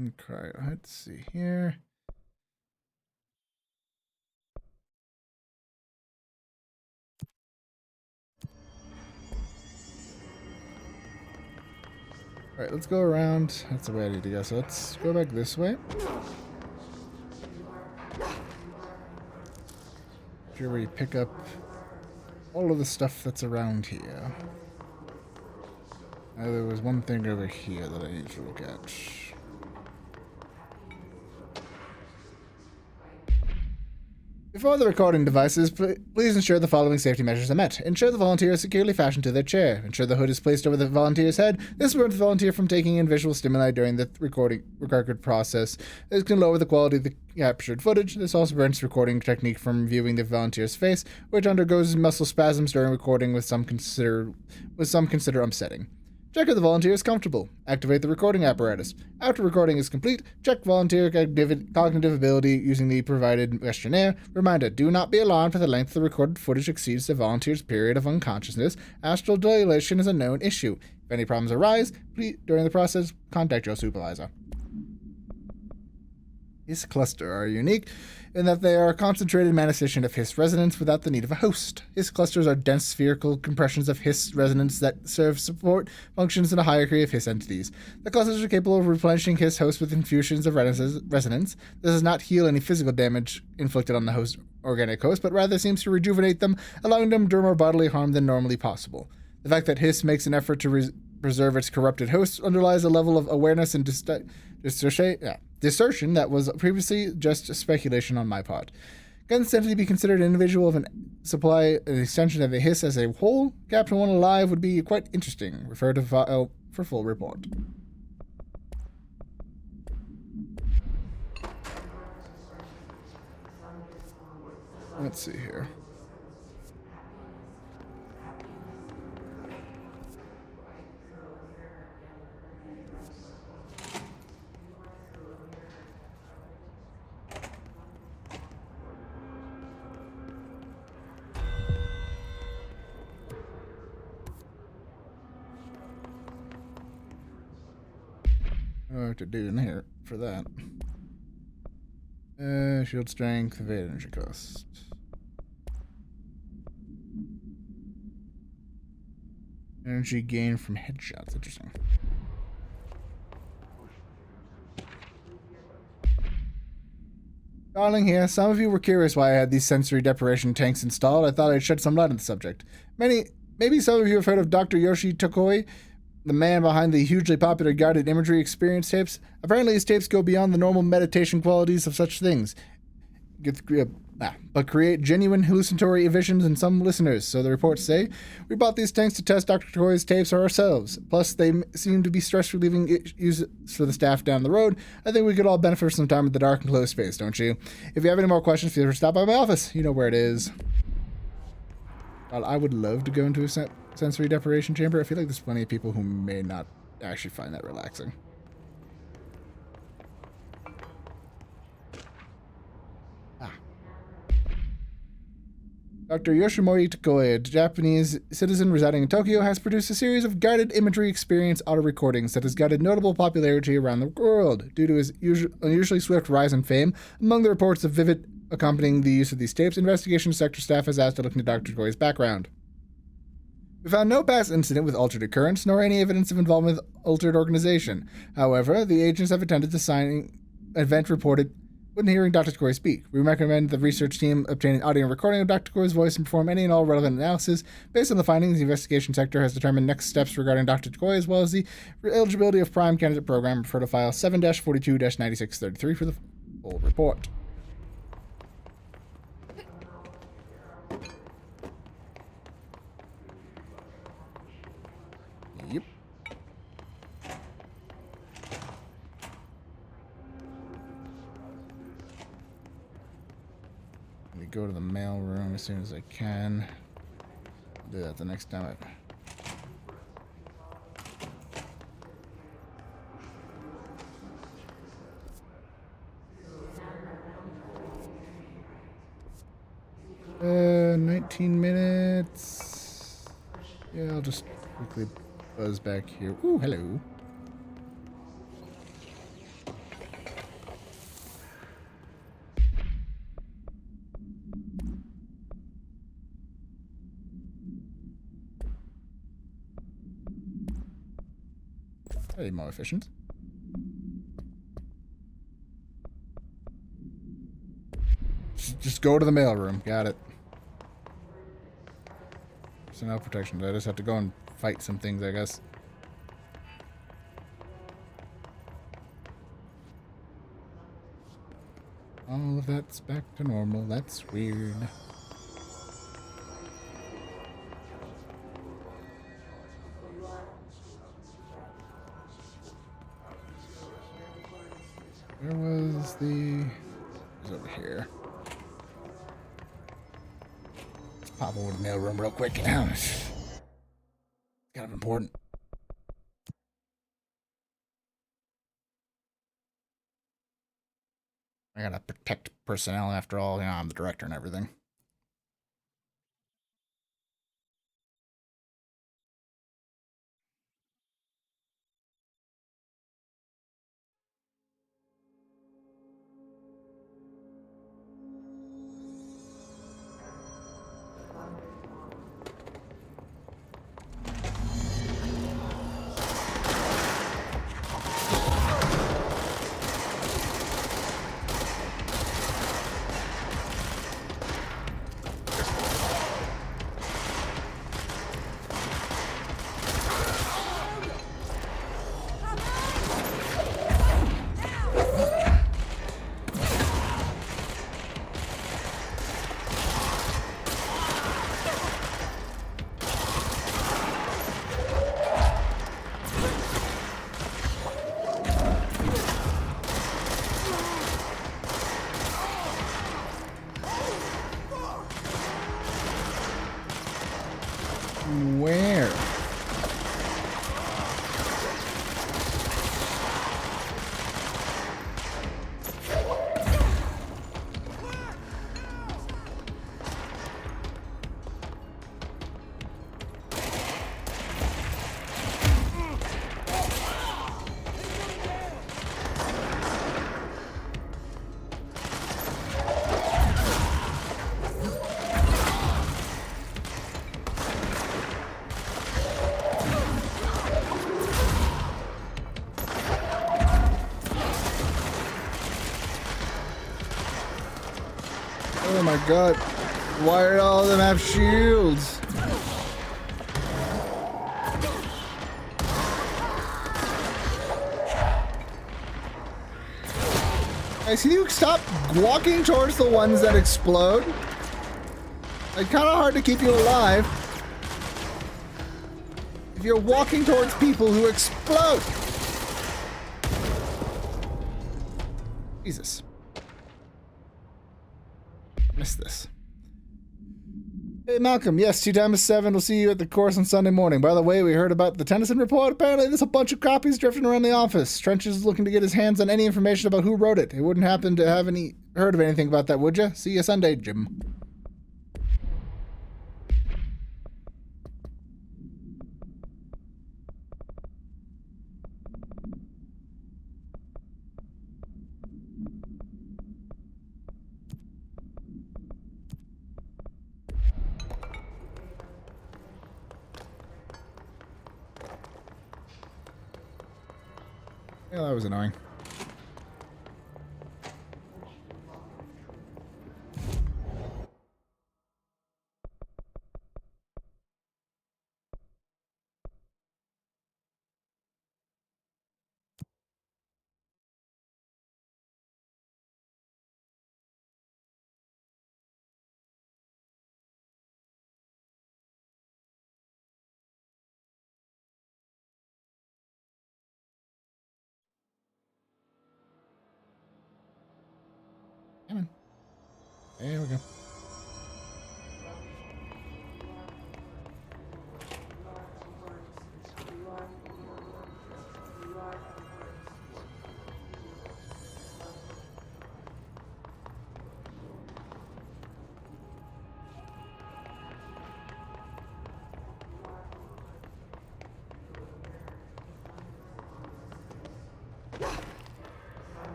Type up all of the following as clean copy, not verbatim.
Okay, let's see here. Alright, let's go around. That's the way I need to go. So let's go back this way. Sure, we pick up all of the stuff that's around here. There was one thing over here that I need to look at. Before the recording devices, please ensure the following safety measures are met. Ensure the volunteer is securely fastened to their chair. Ensure the hood is placed over the volunteer's head. This prevents the volunteer from taking in visual stimuli during the record process. This can lower the quality of the captured footage. This also prevents recording technique from viewing the volunteer's face, which undergoes muscle spasms during recording, with some consider upsetting. Check if the volunteer is comfortable. Activate the recording apparatus. After recording is complete, check volunteer cognitive ability using the provided questionnaire. Reminder, do not be alarmed if the length of the recorded footage exceeds the volunteer's period of unconsciousness. Astral dilation is a known issue. If any problems arise, please, during the process, contact your supervisor. His cluster are unique in that they are a concentrated manifestation of Hiss resonance without the need of a host. Hiss clusters are dense spherical compressions of Hiss resonance that serve support functions in a hierarchy of Hiss entities. The clusters are capable of replenishing Hiss hosts with infusions of resonance. This does not heal any physical damage inflicted on the host organic host, but rather seems to rejuvenate them, allowing them to do more bodily harm than normally possible. The fact that Hiss makes an effort to preserve its corrupted hosts underlies a level of awareness and distortion that was previously just speculation on my part. Can this entity be considered an individual of an extension of a Hiss as a whole? Captain One alive would be quite interesting. Refer to file for full report. Let's see here. What to do in here for that? Shield strength, evade energy cost. Energy gain from headshots. Interesting. Darling here, some of you were curious why I had these sensory deprivation tanks installed. I thought I'd shed some light on the subject. Maybe some of you have heard of Dr. Yoshi Tokoi, the man behind the hugely popular guided imagery experience tapes. Apparently his tapes go beyond the normal meditation qualities of such things, but create genuine hallucinatory visions in some listeners, so the reports say. We bought these tanks to test Dr. Tokoi's tapes ourselves. Plus, they seem to be stress-relieving use for the staff down the road. I think we could all benefit from some time in the dark and closed space, don't you? If you have any more questions, feel free to stop by my office. You know where it is. Well, I would love to go into a sensory deprivation chamber. I feel like there's plenty of people who may not actually find that relaxing. Dr. Yoshimori Tokoi, a Japanese citizen residing in Tokyo, has produced a series of guided imagery experience auto recordings that has gained notable popularity around the world. Due to his unusually swift rise in fame, among the reports of vivid accompanying the use of these tapes, investigation sector staff has asked to look into Dr. Tokoi's background. We found no past incident with altered occurrence, nor any evidence of involvement with altered organization. However, the agents have attended the signing event reported when hearing Dr. Tokoi speak. We recommend the research team obtain an audio recording of Dr. Tokoi's voice and perform any and all relevant analysis. Based on the findings, the investigation sector has determined next steps regarding Dr. Tokoi, as well as the eligibility of Prime Candidate Program. Refer to file 7-42-9633 for the full report. Yep. Let me go to the mail room as soon as I can. I'll do that the next time 19 minutes. Yeah, I'll just quickly buzz back here. Ooh, hello. Very more efficient. Just go to the mailroom. Got it. Personnel protection. I just have to go and fight some things, I guess. All of that's back to normal. That's weird. Where was the... It was over here. Let's pop over to the mailroom real quick. It's kind of important. I gotta protect personnel after all. You know, I'm the director and everything. Where? Oh my god. Why do all of them have shields? Guys, can you stop walking towards the ones that explode? It's kind of hard to keep you alive if you're walking towards people who explode. Jesus. Missed this. Hey Malcolm, yes, 2 times 7. We'll see you at the course on Sunday morning. By the way, we heard about the Tennyson report. Apparently there's a bunch of copies drifting around the office. Trench is looking to get his hands on any information about who wrote it. He wouldn't happen to have heard of anything about that, would you? See you Sunday, Jim. Yeah, that was annoying. Come on. There we go.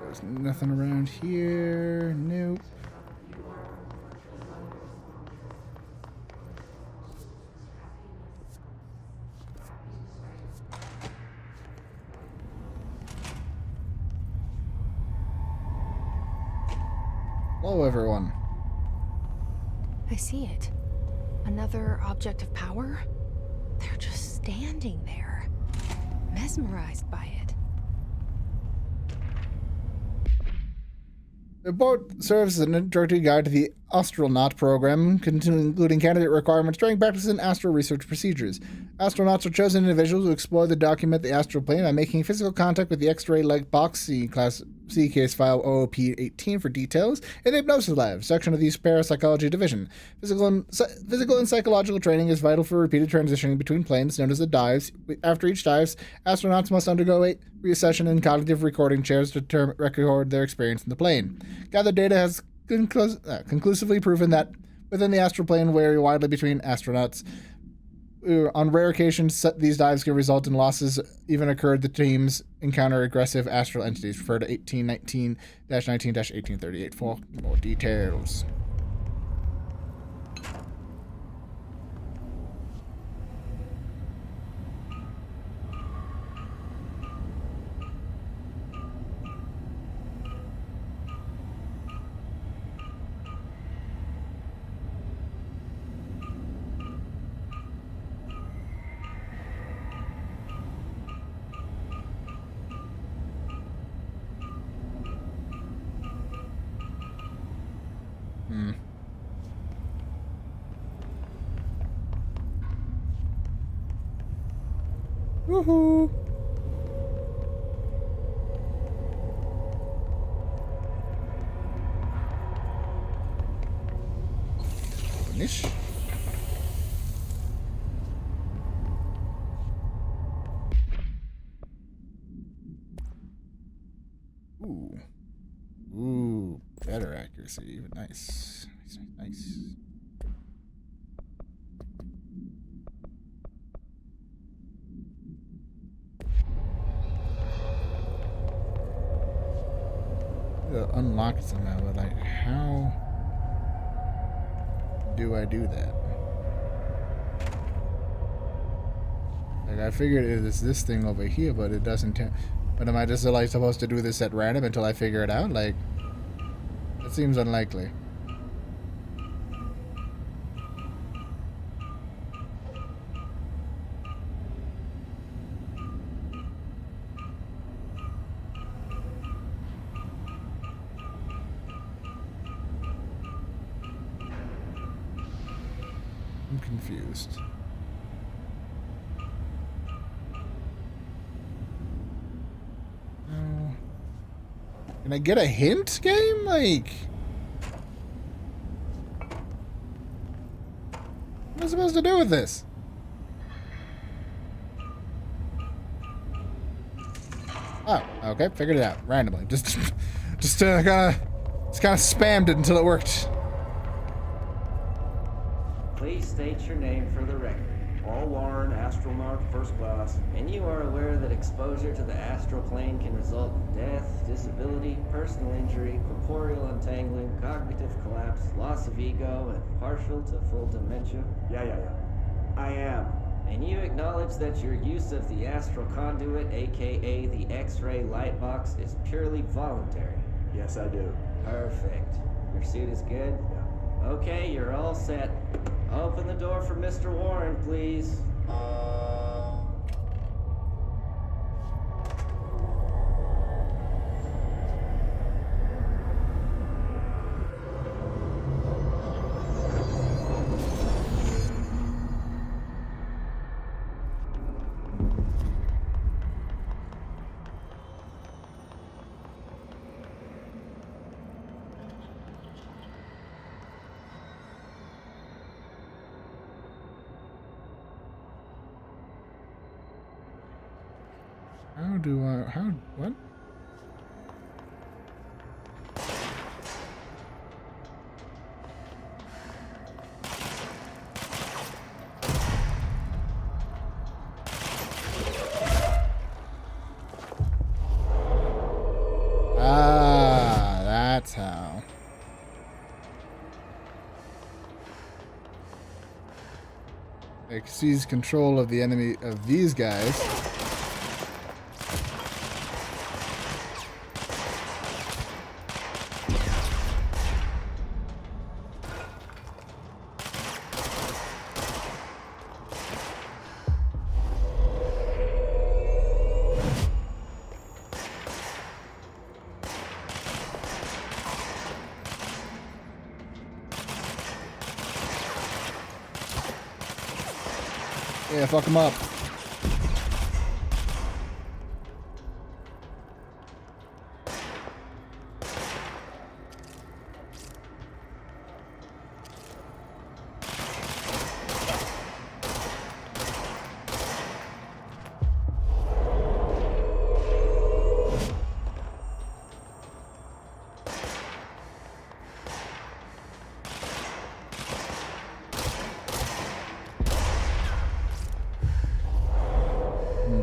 There's nothing around here. Nope. Hello, everyone. I see it. Another object of power? They're just standing there, mesmerized by it. The report serves as an introductory guide to the astronaut program, including candidate requirements, training practices, and astral research procedures. Astronauts are chosen individuals who explore the document the astral plane by making physical contact with the X-ray light box, see case file OOP-18 for details, in the Hypnosis Lab, section of the Parapsychology Division. Physical and psychological training is vital for repeated transitioning between planes, known as the dives. After each dives, astronauts must undergo a reassessment in cognitive recording chairs to record their experience in the plane. Gathered data has conclusively proven that within the astral plane vary widely between astronauts. On rare occasions, these dives can result in losses. Even occurred the teams encounter aggressive astral entities. Refer to 1819-19-1838 for more details. Woohoo! Finish. Ooh. Ooh, better accuracy. Nice. Nice. Unlock it somehow, but like, how do I do that? Like, I figured it is this thing over here, but it doesn't. But am I just like supposed to do this at random until I figure it out? Like, that seems unlikely. I'm confused. No. Can I get a hint, game? Like, what am I supposed to do with this? Oh, okay, figured it out randomly. Just kind of spammed it until it worked. Please state your name for the record. Paul Warren, astronaut, first class. And you are aware that exposure to the astral plane can result in death, disability, personal injury, corporeal untangling, cognitive collapse, loss of ego, and partial to full dementia? Yeah. I am. And you acknowledge that your use of the astral conduit, aka the X-ray light box, is purely voluntary? Yes, I do. Perfect. Your suit is good? Yeah. Okay, you're all set. Open the door for Mr. Warren, please. What? Ah, that's how. Like, seize control of the enemy of these guys. Yeah, fuck him up.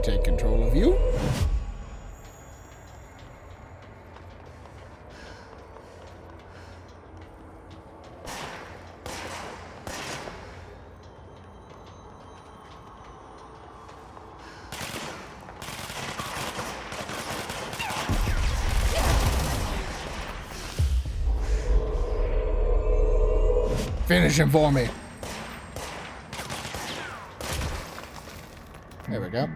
Take control of you. Finish him for me. There we go.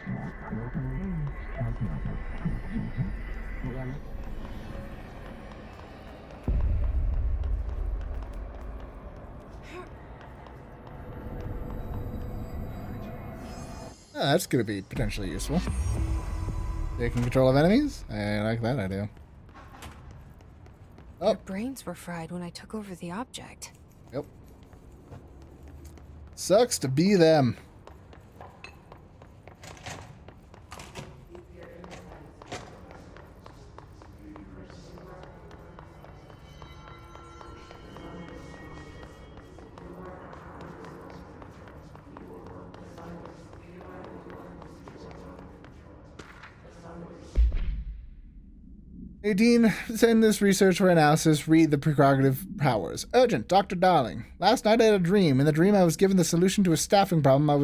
Oh, that's going to be potentially useful. Taking control of enemies? I like that idea. Oh. Their brains were fried when I took over the object. Yep. Sucks to be them. Nadine, send this research for analysis. Read the prerogative powers. Urgent, Dr. Darling. Last night I had a dream. In the dream I was given the solution to a staffing problem I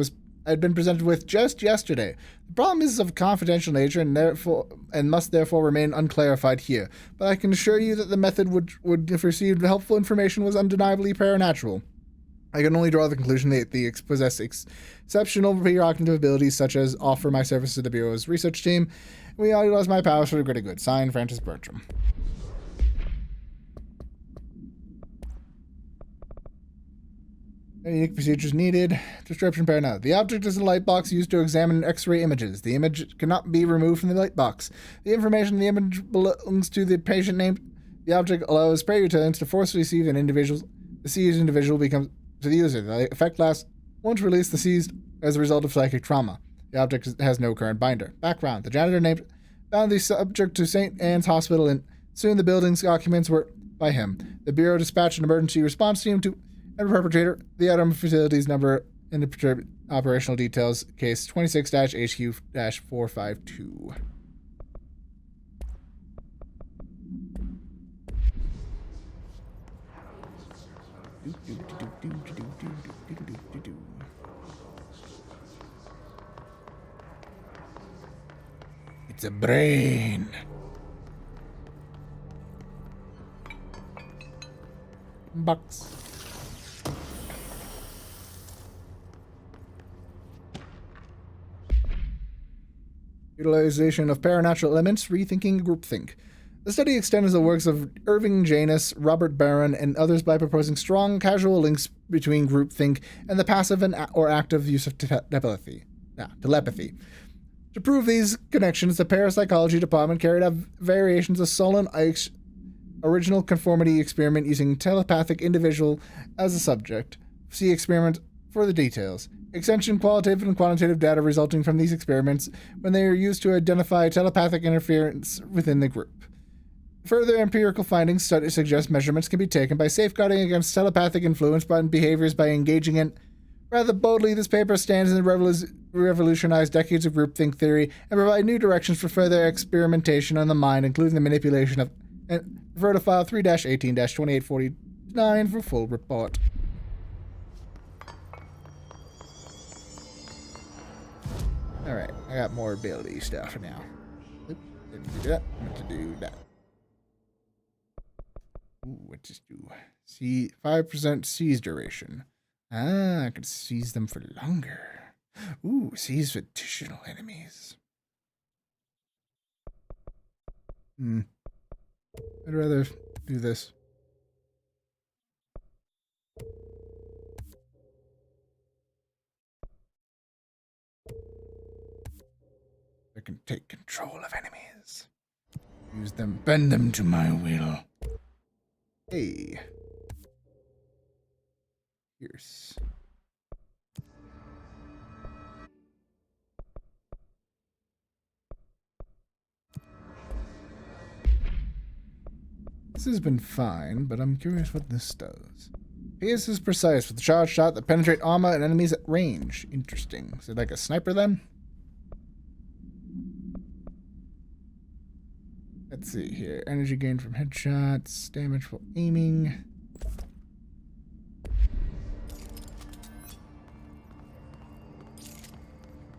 had been presented with just yesterday. The problem is of confidential nature and must therefore remain unclarified here. But I can assure you that the method would if received helpful information was undeniably paranatural. I can only draw the conclusion that they possess exceptional precognitive abilities, such as offer my services to the Bureau's research team. We all utilize my powers for the greater good. Signed, Francis Bertram. Any unique procedures needed. Description paranautic. The object is a light box used to examine X-ray images. The image cannot be removed from the light box. The information in the image belongs to the patient named. The object allows spray utilities to forcibly seize an individual. The seized individual becomes to the user. The effect lasts once released the seized as a result of psychic trauma. The object has no current binder. Background. The janitor named found the subject to St. Anne's Hospital and soon the building's documents were by him. The Bureau dispatched an emergency response team to the perpetrator. The item facilities number and the operational details. Case 26-HQ-452. It's a brain. Box. Utilization of paranatural elements, rethinking groupthink. The study extends the works of Irving Janus, Robert Barron, and others by proposing strong causal links between groupthink and the passive or active use of telepathy. To prove these connections, the parapsychology department carried out variations of Solon Ike's original conformity experiment using telepathic individual as a subject. See experiment for the details. Extension qualitative and quantitative data resulting from these experiments when they are used to identify telepathic interference within the group. Further empirical findings suggest measurements can be taken by safeguarding against telepathic influence by behaviors by engaging in. Rather boldly, this paper stands in revolutionized decades of groupthink theory and provide new directions for further experimentation on the mind, including the manipulation of. And refer to file 3-18-2849 for full report. Alright, I got more ability stuff now. Oop, didn't do that. What to do that? Ooh, what to do? See, 5% seize duration. Ah, I could seize them for longer. Ooh, seize additional enemies. I'd rather do this. can take control of enemies. Use them, bend them to my will. Hey. Pierce. This has been fine, but I'm curious what this does. Pierce is precise with a charged shot that penetrate armor and enemies at range. Interesting. Is it like a sniper then? Let's see here. Energy gained from headshots, damage while aiming.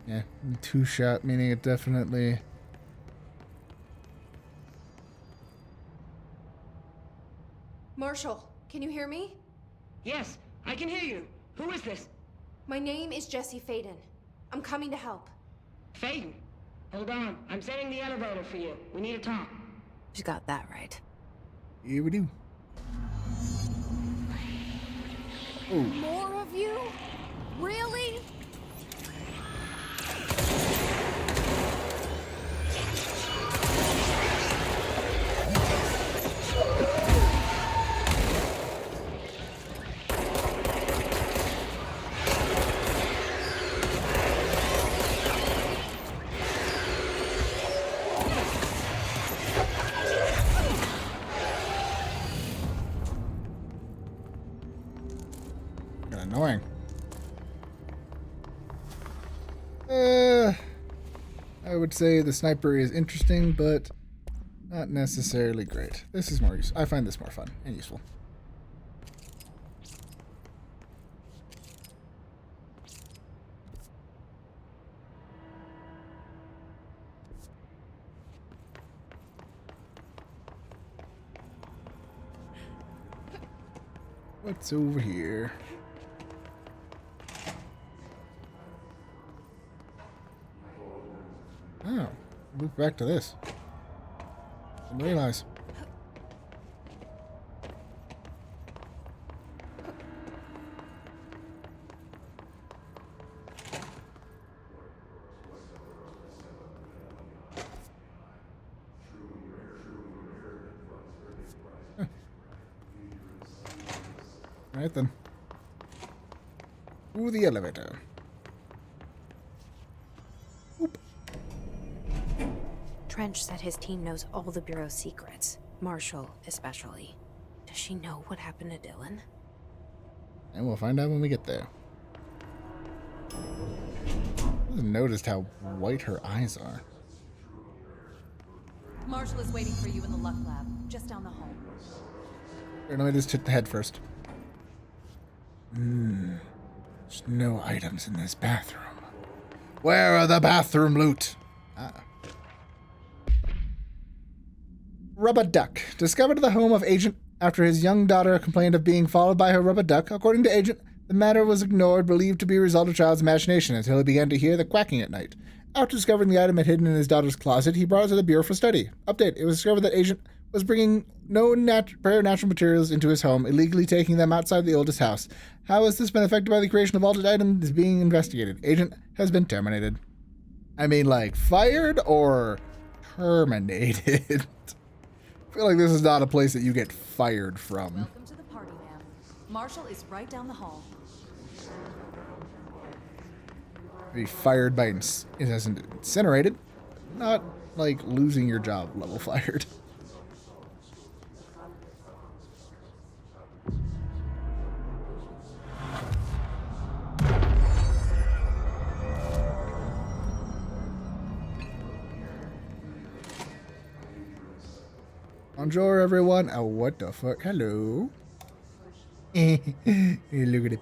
Yeah, 2-shot, meaning it definitely... Marshall, can you hear me? Yes, I can hear you. Who is this? My name is Jesse Faden. I'm coming to help. Faden. Hold on. I'm setting the elevator for you. We need to talk. She's got that right. Here we do. Oh. More of you? Really? Annoying. I would say the sniper is interesting, but not necessarily great. This is more useful. I find this more fun and useful. What's over here? Oh, move back to this. Didn't realize. Alright then. Ooh, the elevator. Oop. Trench said his team knows all the Bureau's secrets. Marshall, especially. Does she know what happened to Dylan? And we'll find out when we get there. I haven't noticed how white her eyes are. Marshall is waiting for you in the Luck Lab, just down the hall. Here, let me just hit the head first. There's no items in this bathroom. Where are the bathroom loot? Rubber Duck. Discovered at the home of Agent after his young daughter complained of being followed by her rubber duck. According to Agent, the matter was ignored, believed to be a result of child's imagination, until he began to hear the quacking at night. After discovering the item had hidden in his daughter's closet, he brought it to the Bureau for study. Update. It was discovered that Agent was bringing no rare natural materials into his home, illegally taking them outside the oldest house. How has this been affected by the creation of altered items is being investigated. Agent has been terminated. I mean, like, fired or terminated? I feel like this is not a place that you get fired from. Welcome to the party, ma'am. Marshall is right down the hall. Be fired by incinerated, not like losing your job level fired. Bonjour, everyone. Oh, what the fuck? Hello. Look at it.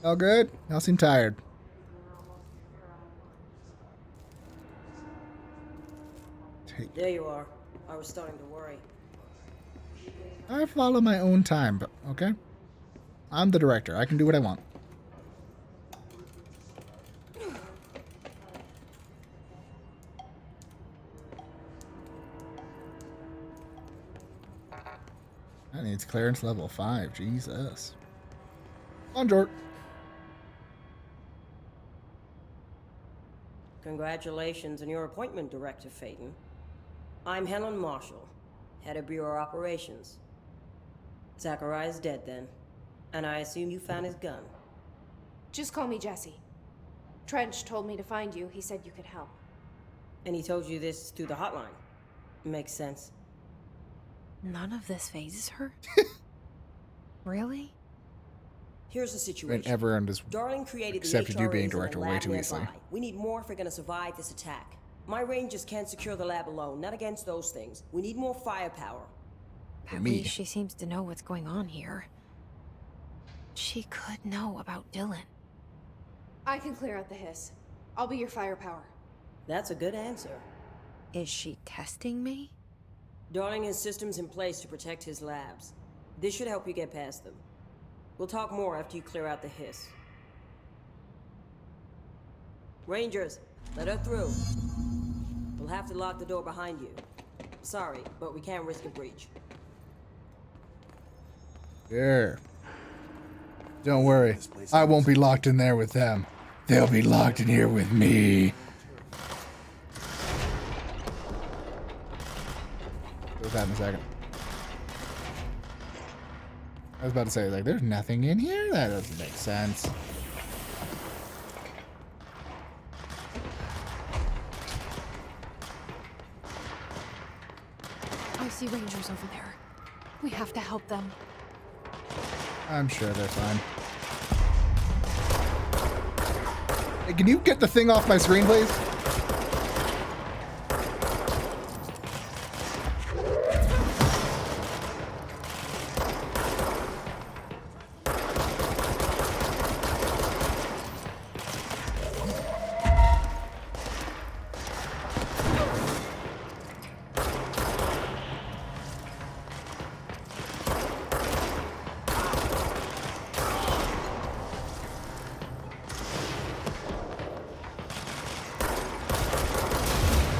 All good? Y'all seem tired. There you are. I was starting to worry. I follow my own time, but okay. I'm the director. I can do what I want. That needs clearance level 5. Jesus. Come on, Jort. Congratulations on your appointment, Director Phaeton. I'm Helen Marshall, head of Bureau Operations. Zachariah's dead then, and I assume you found his gun. Just call me Jesse. Trench told me to find you. He said you could help. And he told you this through the hotline. Makes sense. None of this phases her? Really? Here's the situation. Everyone just Darling created accepted the you being HRAs in a director way lab too easily. nearby. We need more if we're gonna survive this attack. My rangers can't secure the lab alone, not against those things. We need more firepower. For At me. least she seems to know what's going on here. She could know about Dylan. I can clear out the hiss. I'll be your firepower. That's a good answer. Is she testing me? Darling has systems in place to protect his labs. This should help you get past them. We'll talk more after you clear out the hiss. Rangers, let her through. We'll have to lock the door behind you. Sorry, but we can't risk a breach. Sure. Don't worry. I won't be locked in there with them. They'll be locked in here with me. We'll that in a second. I was about to say, like, there's nothing in here? That doesn't make sense. I see rangers over there. We have to help them. I'm sure they're fine. Hey, can you get the thing off my screen, please?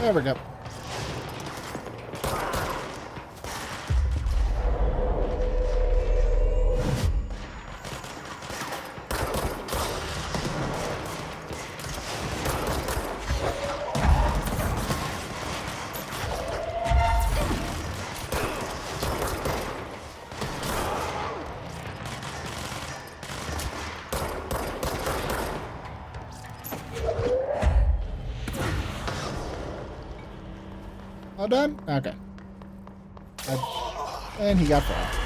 There we go. All done? Okay. And he got fragged.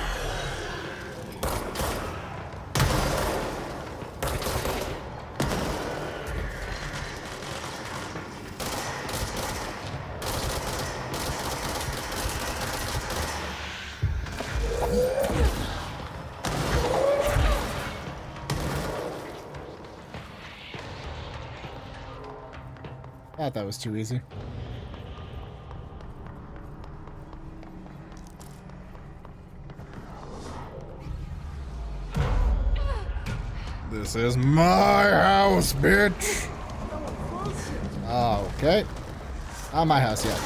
Thought that was too easy. This is my house, bitch! Oh, okay. Not my house yet.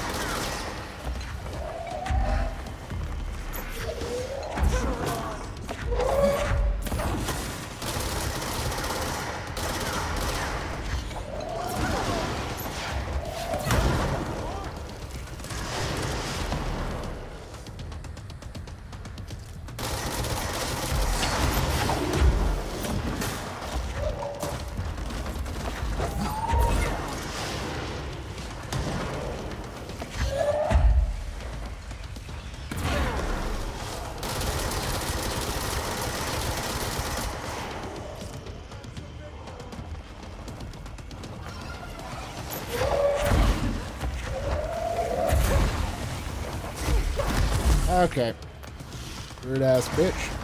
Okay. Rude ass bitch.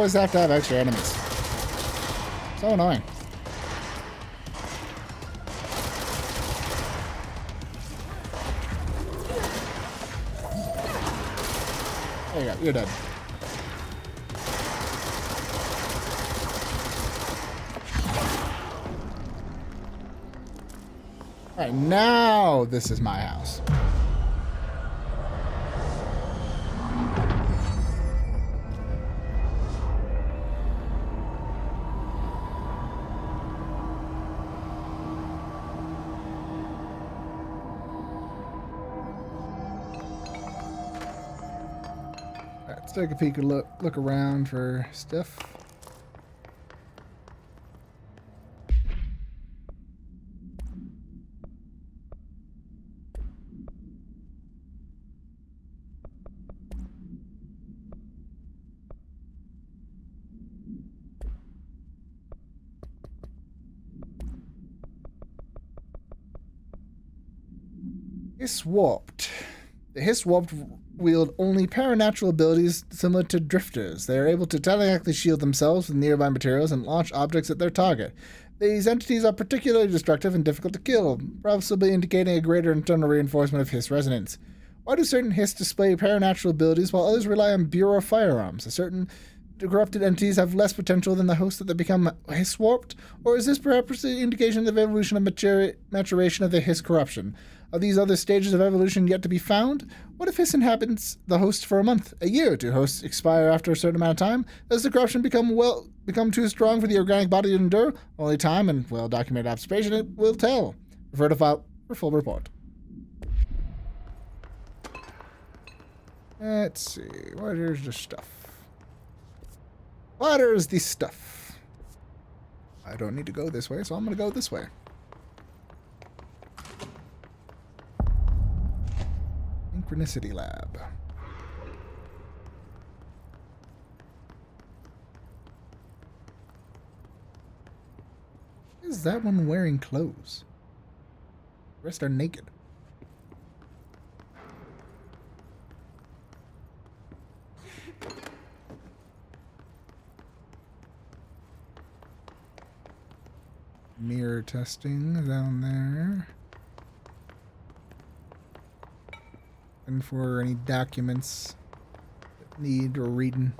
always have to have extra enemies. So annoying. There you go. You're dead. Alright, now this is my house. Alright, let's take a peek and look around for stuff. Hiss Warped. The Hiss Warped wield only paranatural abilities similar to drifters. They are able to telekinetically shield themselves with nearby materials and launch objects at their target. These entities are particularly destructive and difficult to kill, possibly indicating a greater internal reinforcement of Hiss resonance. Why do certain Hiss display paranatural abilities while others rely on Bureau firearms? Certain corrupted entities have less potential than the host that they become Hiss Warped? Or is this perhaps an indication of the evolution of maturation of the Hiss corruption? Are these other stages of evolution yet to be found? What if Hiss inhabits the host for a month, a year? Do hosts expire after a certain amount of time? Does the corruption become too strong for the organic body to endure? Only time and well-documented observation it will tell. Refer to file for full report. Let's see. What is the stuff? What is the stuff? I don't need to go this way, so I'm going to go this way. Synchronicity Lab. Is that one wearing clothes? The rest are naked. Mirror testing down there. And for any documents that need reading.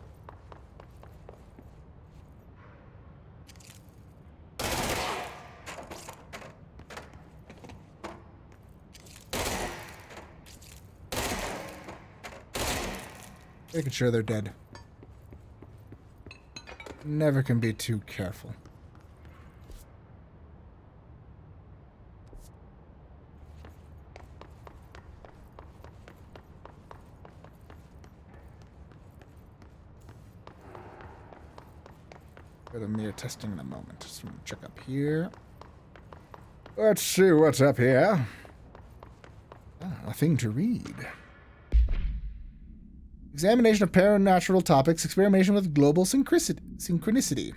Making sure they're dead. Never can be too careful. For the mirror testing in a moment. Just want to check up here. Let's see what's up here. A thing to read. Examination of paranatural topics. Experimentation with global synchronicity.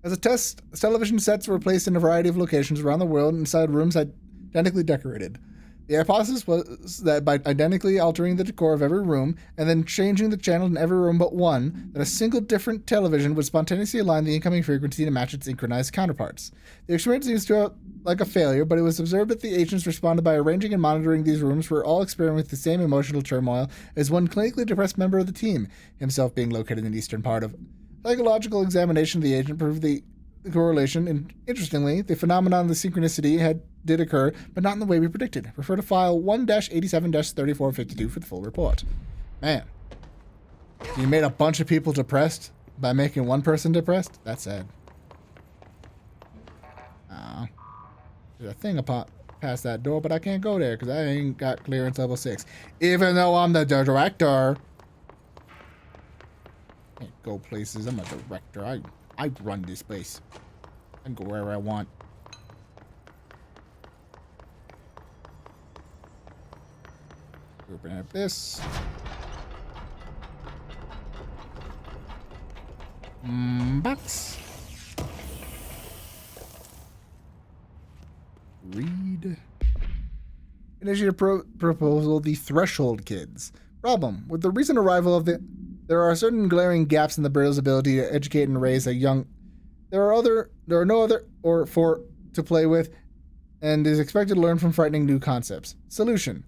As a test, television sets were placed in a variety of locations around the world inside rooms identically decorated. The hypothesis was that by identically altering the decor of every room and then changing the channel in every room but one, that a single different television would spontaneously align the incoming frequency to match its synchronized counterparts. The experiment seems to like a failure, but it was observed that the agents responded by arranging and monitoring these rooms were all experiencing with the same emotional turmoil as one clinically depressed member of the team, himself being located in the eastern part of. Psychological examination of the agent proved the correlation, and interestingly, the phenomenon of the synchronicity did occur, but not in the way we predicted. Refer to file 1-87-3452 for the full report. Man. You made a bunch of people depressed by making one person depressed? That's sad. There's a thing past that door, but I can't go there because I ain't got clearance level 6. Even though I'm the director. Can't go places. I'm a director. I run this place. I can go wherever I want. Open up this. Box. Read. Initiate proposal, the Threshold Kids. Problem. With the recent arrival of the There are certain glaring gaps in the Brito's ability to educate and raise a young. There are no other or for to play with, and is expected to learn from frightening new concepts. Solution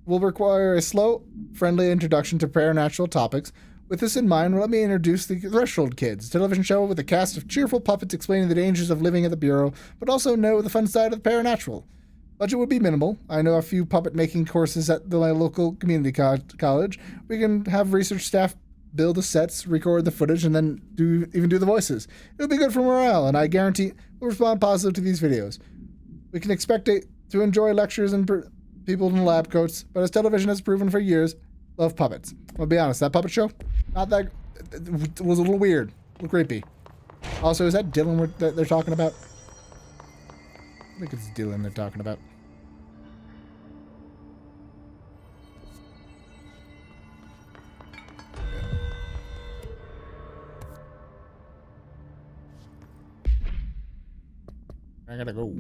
will require a slow, friendly introduction to paranatural topics. With this in mind, let me introduce the Threshold Kids, a television show with a cast of cheerful puppets explaining the dangers of living at the Bureau, but also know the fun side of the paranatural. Budget would be minimal. I know a few puppet making courses at my local community college. We can have research staff build the sets, record the footage, and then do the voices. It'll be good for morale, and I guarantee we'll respond positive to these videos. We can expect to enjoy lectures and people in lab coats, but as television has proven for years, love puppets. I'll be honest, that puppet show, not that, it was a little weird, a little creepy. Also, is that Dylan that they're talking about? I think it's Dylan they're talking about. I gotta go.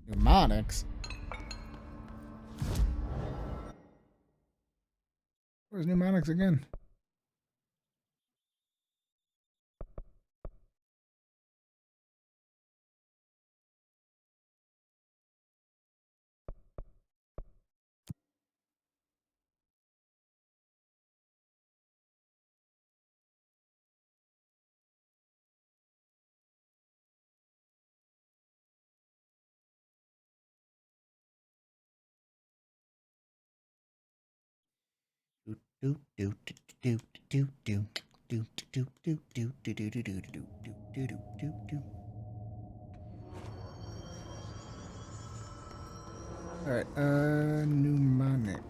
Mnemonics? Where's mnemonics again? All right, mnemonics.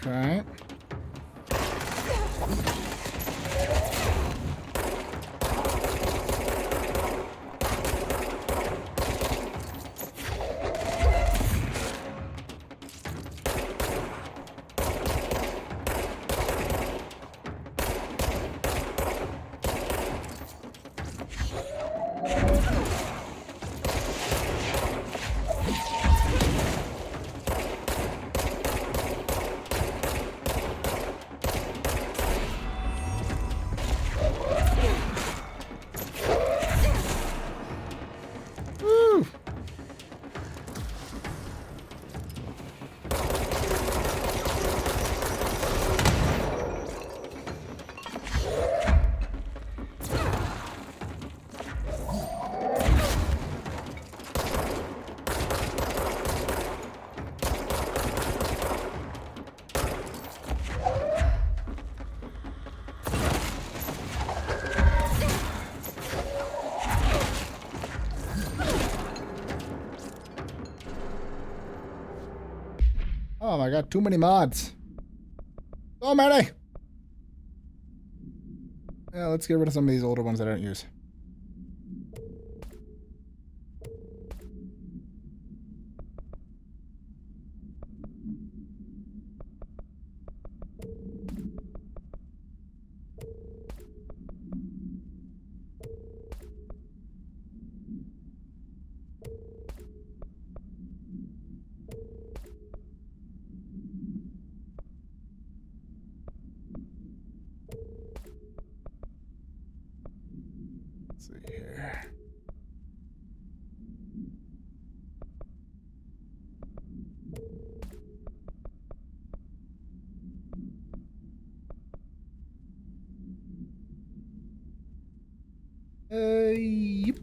Okay. Oh my god, too many mods. So many! Yeah, let's get rid of some of these older ones that I don't use. see here. Yep.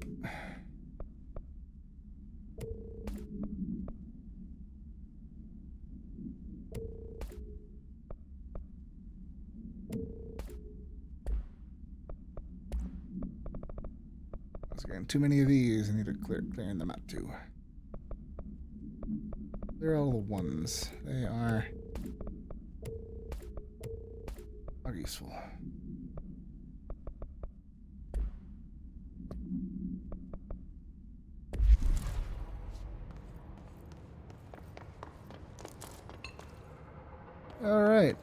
I was getting too many of these. I need to clearing them out too. They're all the ones. They are not useful. All right.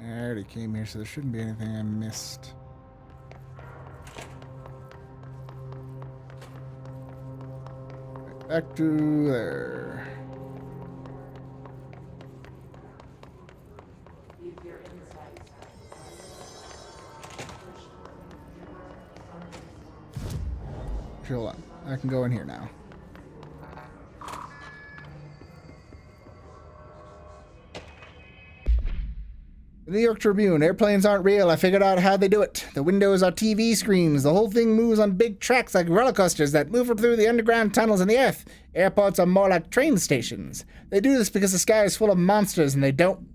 I already came here, so there shouldn't be anything I missed. Right, back to there. Hold on. I can go in here now. The New York Tribune. Airplanes aren't real. I figured out how they do it. The windows are TV screens. The whole thing moves on big tracks like roller coasters that move through the underground tunnels in the earth. Airports are more like train stations. They do this because the sky is full of monsters and they don't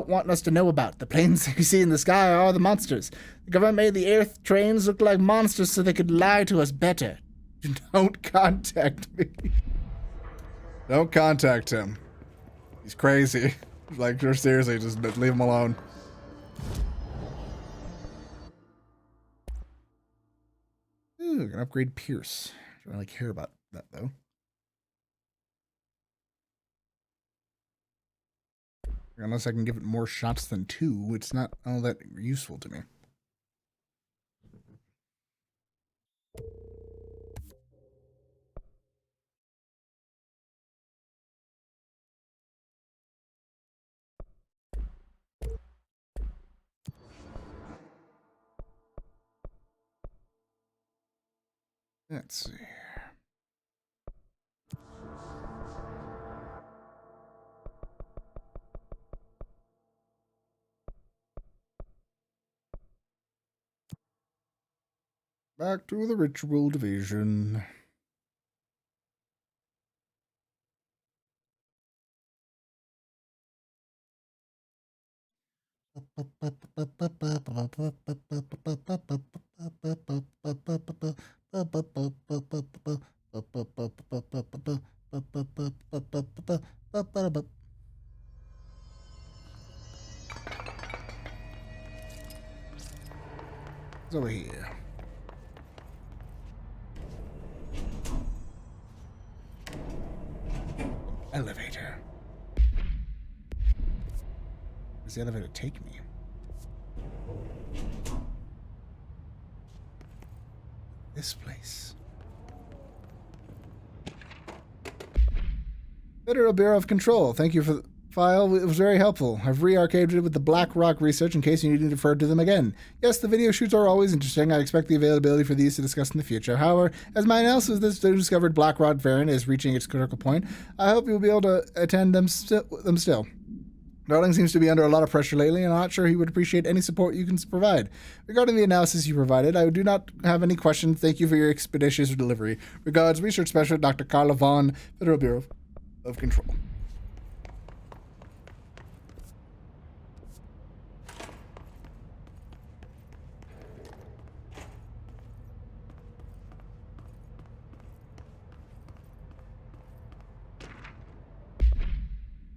want us to know about. The planes you see in the sky are the monsters. The government made the earth trains look like monsters so they could lie to us better. Don't contact me. Don't contact him. He's crazy. Like, seriously, just leave him alone. Ooh, I can upgrade Pierce. Don't really care about that, though. Unless I can give it more shots than 2, it's not all that useful to me. Let's see. Back to the ritual division. It's over here. Elevator. Where's the elevator take me? This place. Federal Bureau of Control. Thank you for the file. It was very helpful. I've re-archived it with the Black Rock research in case you need to refer to them again. Yes, the video shoots are always interesting. I expect the availability for these to discuss in the future. However, as my analysis of this discovered Black Rock variant is reaching its critical point, I hope you'll be able to attend them still. Darling seems to be under a lot of pressure lately, and I'm not sure he would appreciate any support you can provide. Regarding the analysis you provided, I do not have any questions. Thank you for your expeditious delivery. Regards, Research Specialist Dr. Carla Vaughn, Federal Bureau of Control.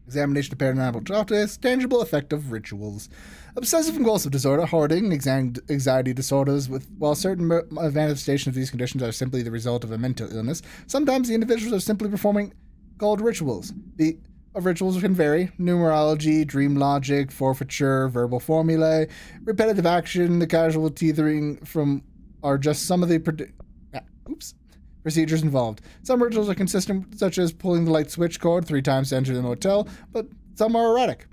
Examination of paranormal practice, tangible effect of rituals. Obsessive compulsive disorder, hoarding, anxiety disorders, while certain manifestations of these conditions are simply the result of a mental illness, sometimes the individuals are simply performing called rituals. The rituals can vary. Numerology, dream logic, forfeiture, verbal formulae, repetitive action, the casual teethering from are just some of the procedures involved. Some rituals are consistent, such as pulling the light switch cord 3 times to enter the motel, but some are erratic.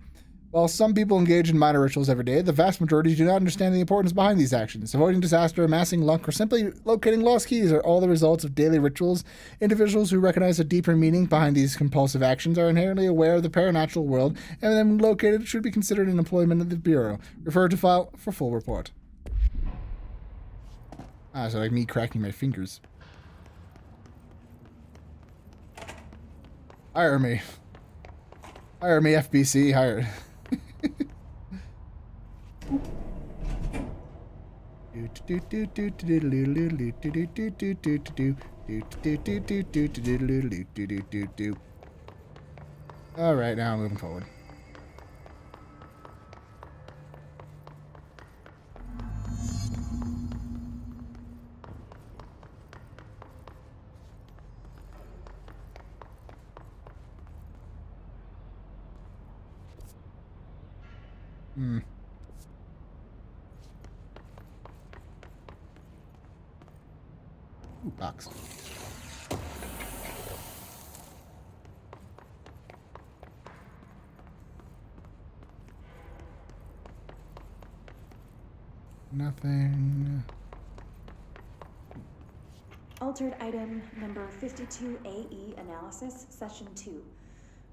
While some people engage in minor rituals every day, the vast majority do not understand the importance behind these actions. Avoiding disaster, amassing luck, or simply locating lost keys are all the results of daily rituals. Individuals who recognize a deeper meaning behind these compulsive actions are inherently aware of the paranatural world, and when located should be considered an employment of the Bureau. Refer to file for full report. Ah, so like me cracking my fingers. Hire me. Hire me, FBC. Hire. All right, now moving forward. Hmm. Ooh, box. Nothing. Altered item number 52AE analysis, session 2.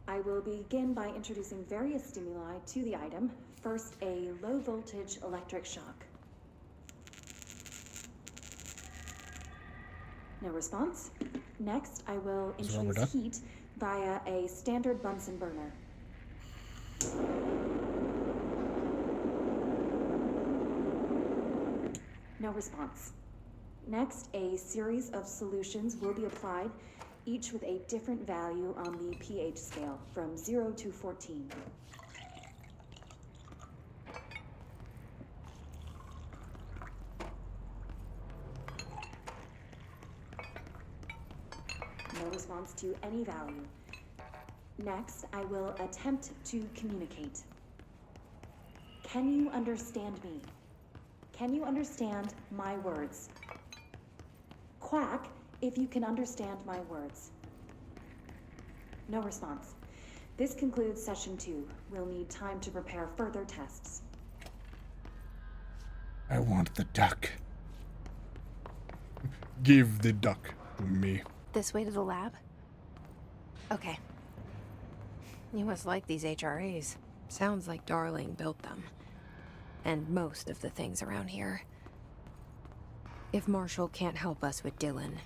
I will begin by introducing various stimuli to the item. First, a low voltage electric shock. No response. Next, I will introduce heat via a standard Bunsen burner. No response. Next, a series of solutions will be applied, each with a different value on the pH scale, from 0 to 14. No response to any value. Next, I will attempt to communicate. Can you understand me? Can you understand my words? Quack if you can understand my words. No response. This concludes session 2. We'll need time to prepare further tests. I want the duck. Give the duck to me. This way to the lab? Okay. You must like these HRAs. Sounds like Darling built them. And most of the things around here. If Marshall can't help us with Dylan,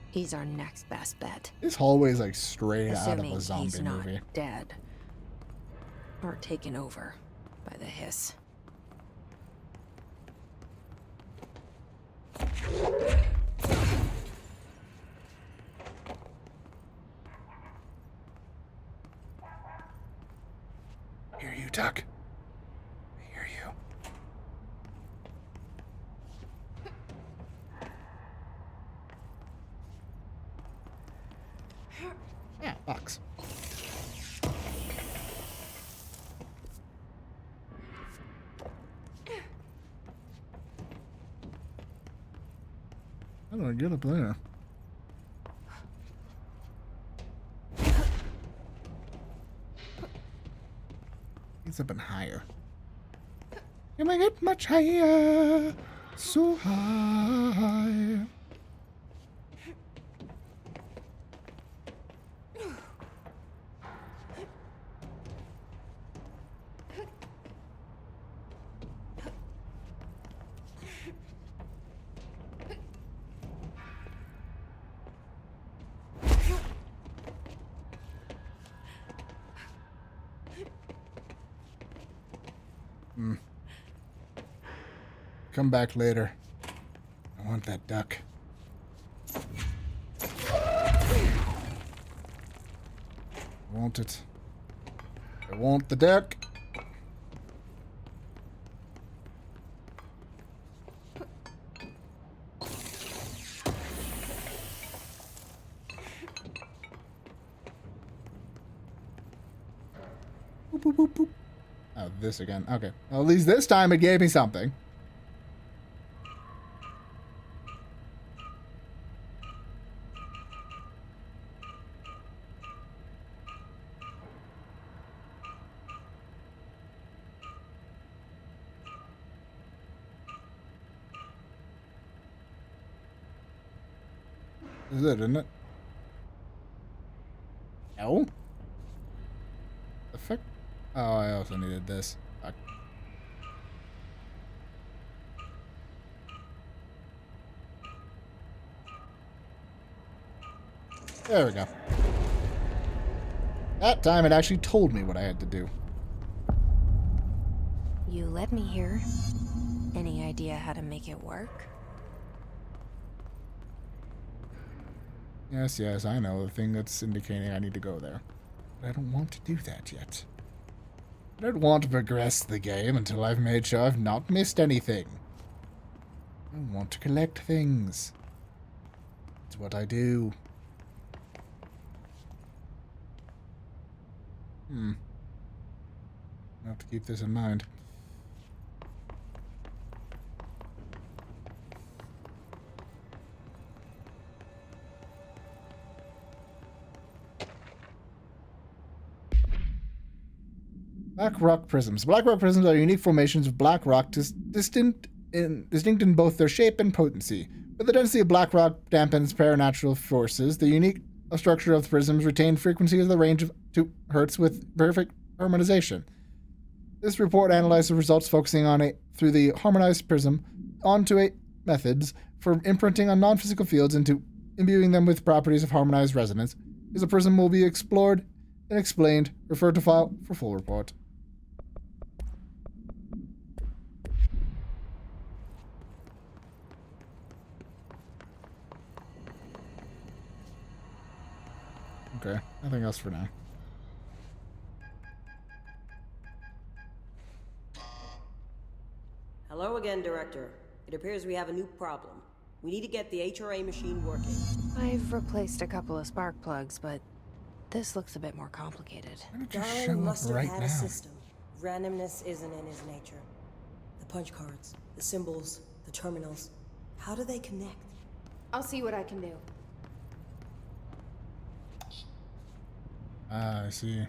he's our next best bet. This hallway is like straight Assuming out of a zombie he's not movie. dead. Or taken over by the hiss. Hear you, duck. I hear you. Yeah, box. How do I get up there? It's up and higher. Can I get much higher? So high. Come back later. I want that duck. I want it. I want the duck. Boop, boop, boop, boop. Oh, this again. Okay. Well, at least this time it gave me something. This is it, isn't it? No? The fuck? Oh, I also needed this. Fuck. There we go. That time it actually told me what I had to do. You led me here. Any idea how to make it work? Yes, yes, I know. The thing that's indicating I need to go there. But I don't want to do that yet. I don't want to progress the game until I've made sure I've not missed anything. I want to collect things. It's what I do. I have to keep this in mind. Black rock prisms. Black rock prisms are unique formations of black rock distinct in both their shape and potency. But the density of black rock dampens paranatural forces. The unique structure of the prisms retain frequency of the range of 2 Hz with perfect harmonization. This report analyzed the results focusing on through the harmonized prism onto 8 methods for imprinting on non-physical fields into imbuing them with properties of harmonized resonance. As a prism will be explored and explained, refer to file for full report. Okay, nothing else for now. Hello again, Director. It appears we have a new problem. We need to get the HRA machine working. I've replaced a couple of spark plugs, but this looks a bit more complicated. Why don't you Darling show up must have right had now? a system. Randomness isn't in his nature. The punch cards, the symbols, the terminals. How do they connect? I'll see what I can do. Ah, I see.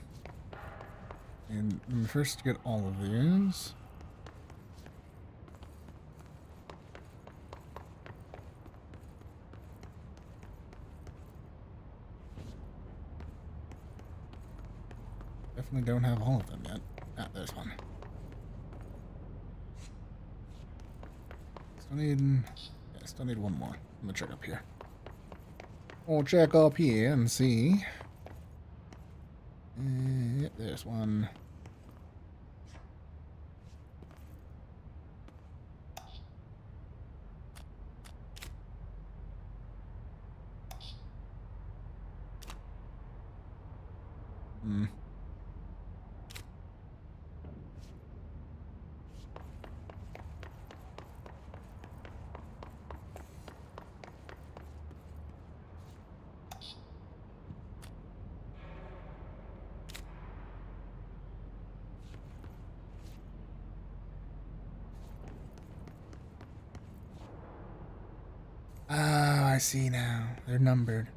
And let me first get all of these. Definitely don't have all of them yet. Ah, there's one. Still need one more. I'm gonna check up here. We'll check up here and see. Yep, there's one. Ah, I see now. They're numbered.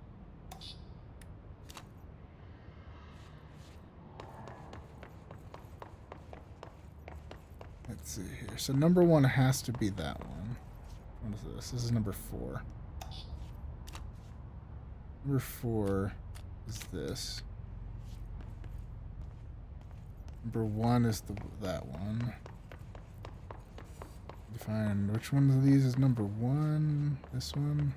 Let's see here. So number 1 has to be that one. What is this? This is number 4. Number 4 is this. Number 1 is that one. Define which one of these is number 1. This one.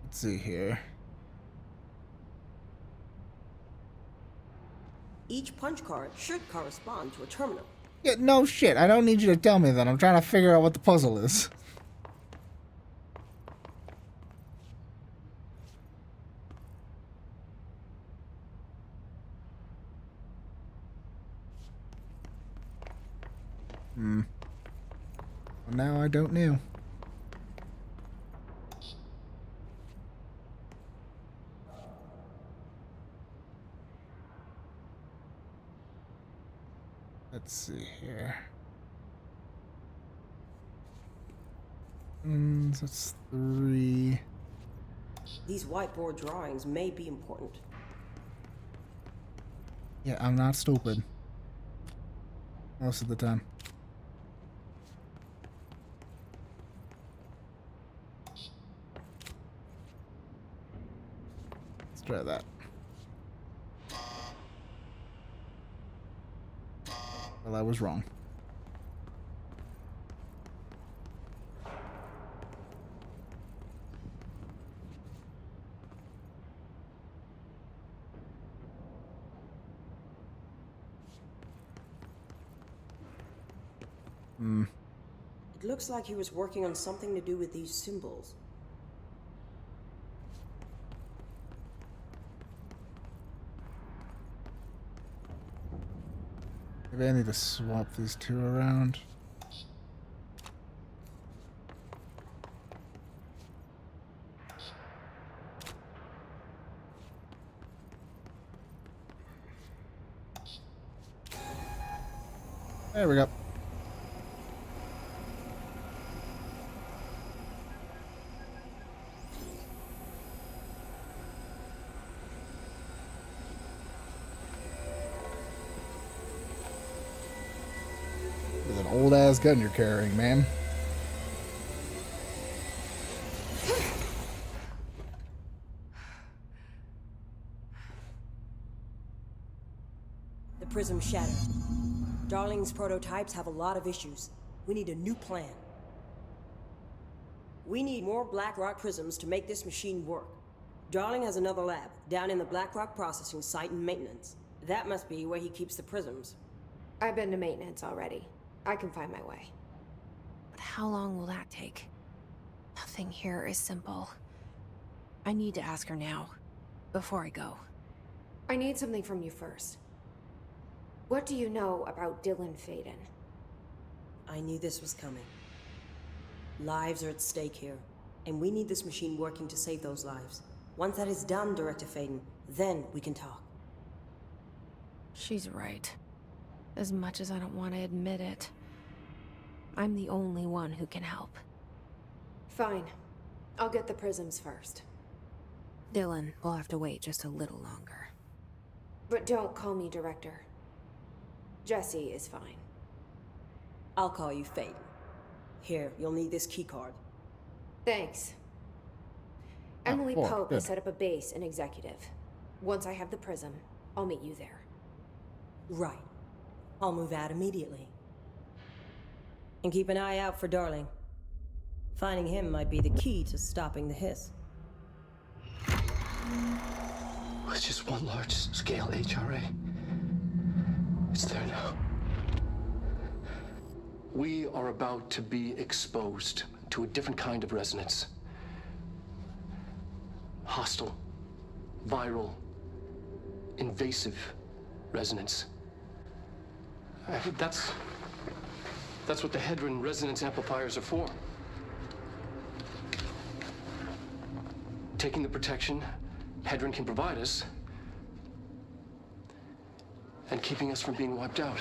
Let's see here. Each punch card should correspond to a terminal. Yeah, no shit. I don't need you to tell me that. I'm trying to figure out what the puzzle is. Well, now I don't know. Let's see here. That's 3. These whiteboard drawings may be important. Yeah, I'm not stupid. Most of the time. Let's try that. Well, I was wrong. It looks like he was working on something to do with these symbols. Maybe I need to swap these two around. There we go. There's an old ass gun you're carrying, man. The prism shattered. Darling's prototypes have a lot of issues. We need a new plan. We need more Blackrock prisms to make this machine work. Darling has another lab, down in the Blackrock processing site in maintenance. That must be where he keeps the prisms. I've been to maintenance already. I can find my way. But how long will that take? Nothing here is simple. I need to ask her now, before I go. I need something from you first. What do you know about Dylan Faden? I knew this was coming. Lives are at stake here, and we need this machine working to save those lives. Once that is done, Director Faden, then we can talk. She's right. As much as I don't want to admit it, I'm the only one who can help. Fine. I'll get the prisms first. Dylan will have to wait just a little longer. But don't call me Director. Jesse is fine. I'll call you Faden. Here, you'll need this keycard. Thanks. Emily cool. Pope Good. has set up a base in Executive. Once I have the prism, I'll meet you there. Right. I'll move out immediately. And keep an eye out for Darling. Finding him might be the key to stopping the hiss. It's just one large-scale HRA. It's there now. We are about to be exposed to a different kind of resonance. Hostile, viral, invasive resonance. That's what the Hedron resonance amplifiers are for. Taking the protection Hedron can provide us and keeping us from being wiped out.